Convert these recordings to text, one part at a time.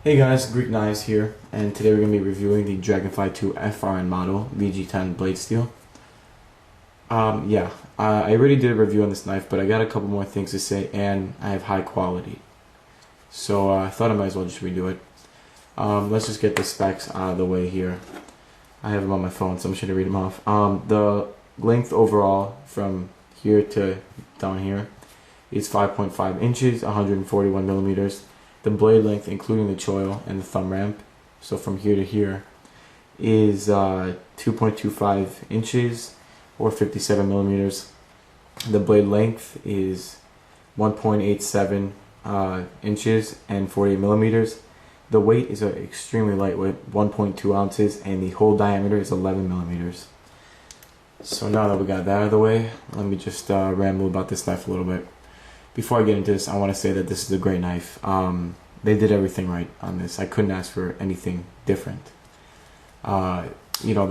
Hey guys, Greek Knives here, and today we're going to be reviewing the Dragonfly 2 FRN model VG-10 blade steel. I already did a review on this knife, but I got a couple more things to say, and I have high quality. So I thought I might as well just redo it. Let's just get the specs out of the way here. I have them on my phone, so I'm just going to read them off. The length overall from here to down here is 5.5 inches, 141 millimeters. The blade length, including the choil and the thumb ramp, so from here to here, is 2.25 inches or 57 millimeters. The blade length is 1.87 inches and 48 millimeters. The weight is extremely lightweight, 1.2 ounces, and the hole diameter is 11 millimeters. So now that we got that out of the way, let me just ramble about this knife a little bit. Before I get into this, I want to say that this is a great knife. They did everything right on this. I couldn't ask for anything different. The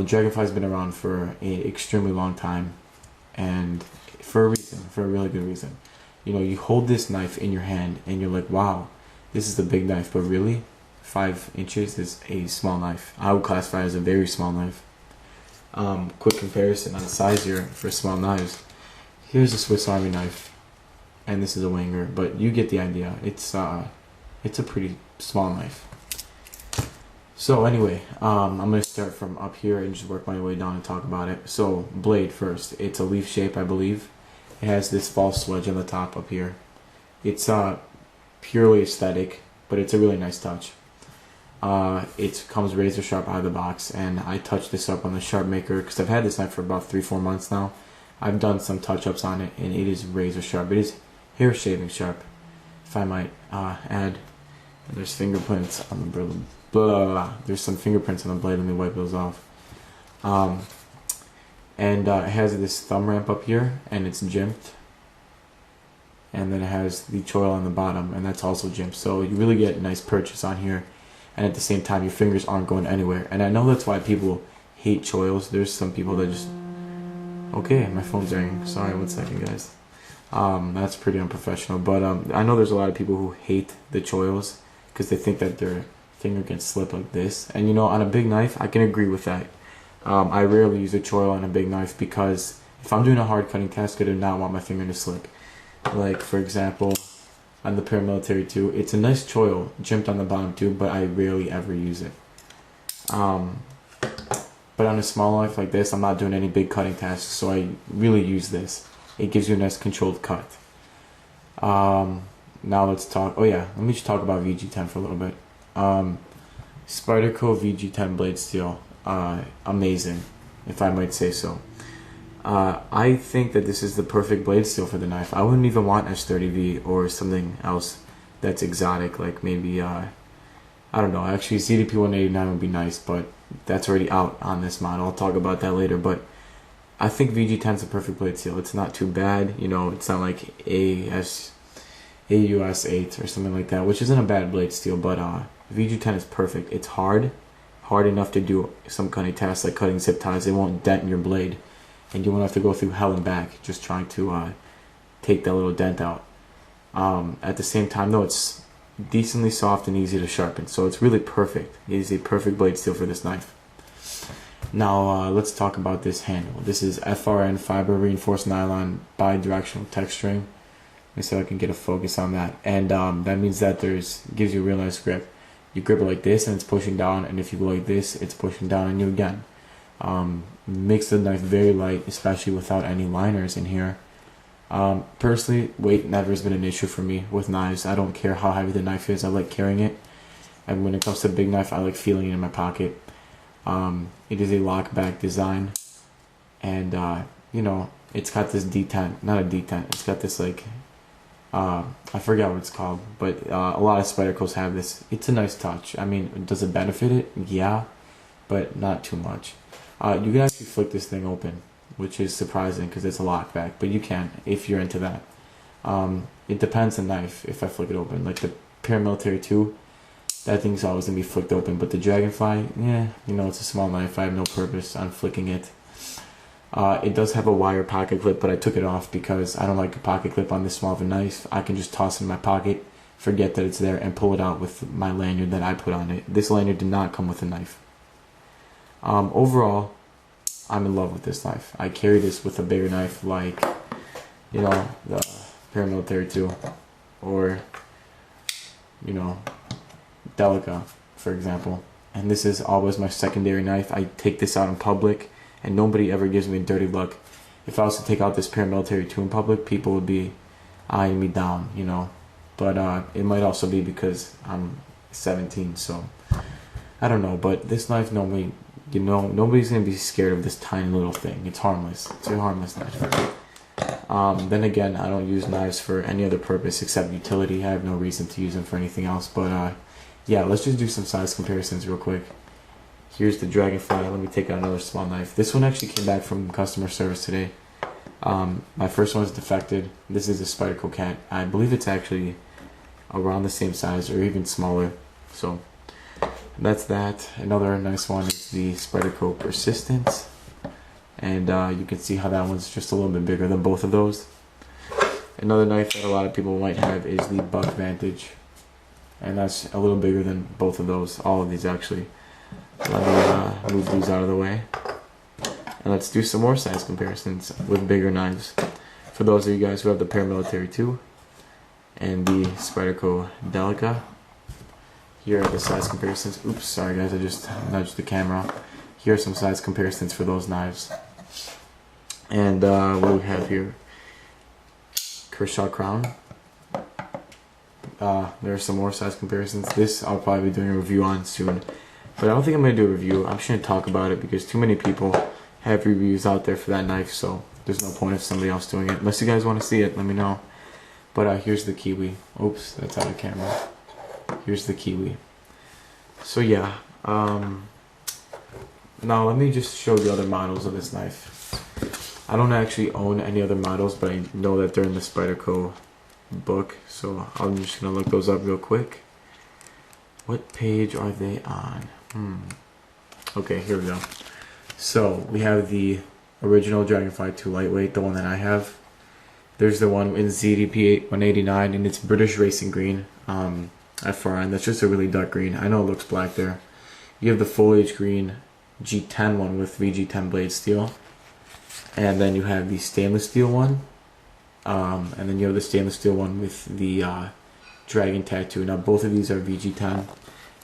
Dragonfly's been around for an extremely long time, and for a reason, for a really good reason. You hold this knife in your hand, and you're like, wow, this is a big knife, but really, 5 inches is a small knife. I would classify it as a very small knife. Quick comparison on size here for small knives. Here's a Swiss Army knife, and this is a Wenger, but you get the idea. It's a pretty small knife. So anyway, I'm going to start from up here and just work my way down and talk about it. So blade first. It's a leaf shape, I believe. It has this false wedge on the top up here. It's purely aesthetic, but it's a really nice touch. It comes razor sharp out of the box, and I touched this up on the Sharp Maker because I've had this knife for about 3-4 months now. I've done some touch-ups on it, and it is razor sharp. It is hair shaving sharp, if I might add. And there's fingerprints on the blade. There's some fingerprints on the blade. Let me wipe those off. It has this thumb ramp up here, and it's jimped. And then it has the choil on the bottom, and that's also jimped. So you really get a nice purchase on here, and at the same time, your fingers aren't going anywhere. And I know that's why people hate choils. There's some people that just... Okay, my phone's ringing. Sorry, 1 second, guys. That's pretty unprofessional, but I know there's a lot of people who hate the choils because they think that their finger can slip like this. And on a big knife, I can agree with that. I rarely use a choil on a big knife because if I'm doing a hard cutting task, I do not want my finger to slip. Like, for example, on the Paramilitary 2, it's a nice choil, jimped on the bottom too, but I rarely ever use it. But on a small knife like this, I'm not doing any big cutting tasks, so I really use this. It gives you a nice controlled cut. Now let's talk, let me just talk about VG-10 for a little bit. Spyderco VG-10 blade steel, amazing, if I might say so. I think that this is the perfect blade steel for the knife. I wouldn't even want S30V or something else that's exotic, like maybe, I don't know, actually ZDP 189 would be nice, but that's already out on this model. I'll talk about that later, but I think VG-10 is a perfect blade steel. It's not too bad, it's not like AUS 8 or something like that, which isn't a bad blade steel, but VG-10 is perfect. It's hard enough to do some cutting tasks like cutting zip ties. It won't dent your blade, and you won't have to go through hell and back just trying to take that little dent out. At the same time though, it's decently soft and easy to sharpen, so it's really perfect. It is a perfect blade steel for this knife. Now let's talk about this handle. This is FRN fiber reinforced nylon bi-directional texturing. Let me see if I can get a focus on that. And that means that gives you a real nice grip. You grip it like this and it's pushing down, and if you go like this, it's pushing down on you again. Makes the knife very light, especially without any liners in here. Personally, weight never has been an issue for me with knives. I don't care how heavy the knife is, I like carrying it. And when it comes to a big knife, I like feeling it in my pocket. It is a lockback design, and it's got this detent, not a detent, it's got this like, I forget what it's called, but a lot of Spydercos have this. It's a nice touch. I mean, does it benefit it? Yeah, but not too much. You can actually flick this thing open, which is surprising because it's a lockback, but you can if you're into that. It depends on the knife if I flick it open. Like the Paramilitary 2, that thing's always going to be flicked open, but the Dragonfly, it's a small knife. I have no purpose on flicking it. It does have a wire pocket clip, but I took it off because I don't like a pocket clip on this small of a knife. I can just toss it in my pocket forget that it's there and pull it out with my lanyard that I put on it. This lanyard did not come with a knife. Overall, I'm in love with this knife. I carry this with a bigger knife like, you know, the Paramilitary 2 or, you know, Delica, for example. And this is always my secondary knife. I take this out in public and nobody ever gives me dirty look. If I was to take out this Paramilitary 2 in public, people would be eyeing me down, you know. But it might also be because I'm 17, so I don't know. But this knife, normally, you know, nobody's gonna be scared of this tiny little thing. It's harmless. It's a harmless knife. Then again, I don't use knives for any other purpose except utility. I have no reason to use them for anything else. But yeah, let's just do some size comparisons real quick. Here's the Dragonfly. Let me take out another small knife. This one actually came back from customer service today. My first one is defected. This is a Spyderco cat. I believe it's actually around the same size or even smaller. So that's that. Another nice one is the Spyderco Persistence. And you can see how that one's just a little bit bigger than both of those. Another knife that a lot of people might have is the Buck Vantage. And that's a little bigger than both of those. All of these actually. Let me move these out of the way. And let's do some more size comparisons with bigger knives. For those of you guys who have the Paramilitary 2 and the Spyderco Delica, here are the size comparisons. Oops, sorry guys, I just nudged the camera. Here are some size comparisons for those knives. And what do we have here? Kershaw Crown. There are some more size comparisons. This I'll probably be doing a review on soon. But I don't think I'm going to do a review. I'm just going to talk about it because too many people have reviews out there for that knife. So there's no point of somebody else doing it. Unless you guys want to see it, let me know. But here's the Kiwi. Oops, that's out of camera. Here's the Kiwi. So yeah. Now let me just show the other models of this knife. I don't actually own any other models, but I know that they're in the Spyderco book. So I'm just going to look those up real quick. What page are they on? Okay, here we go. So we have the original Dragonfly 2 lightweight, the one that I have. There's the one in ZDP 189, and it's British Racing Green, FRN. That's just a really dark green. I know it looks black there. You have the foliage green G10 one with VG-10 blade steel, and then you have the stainless steel one, and then you have the stainless steel one with the Dragon tattoo. Now both of these are VG-10.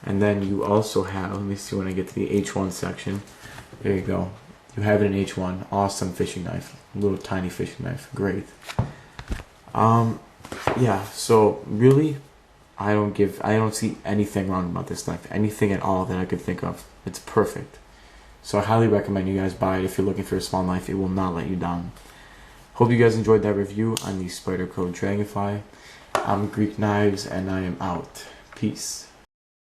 And then you also have, let me see when I get to the H1 section. There you go. You have it in H1. Awesome fishing knife. Little tiny fishing knife. Great. Yeah, so really I don't see anything wrong about this knife. Anything at all that I could think of. It's perfect. So I highly recommend you guys buy it if you're looking for a small knife. It will not let you down. Hope you guys enjoyed that review on the Spyderco Dragonfly. I'm Greek Knives and I am out. Peace.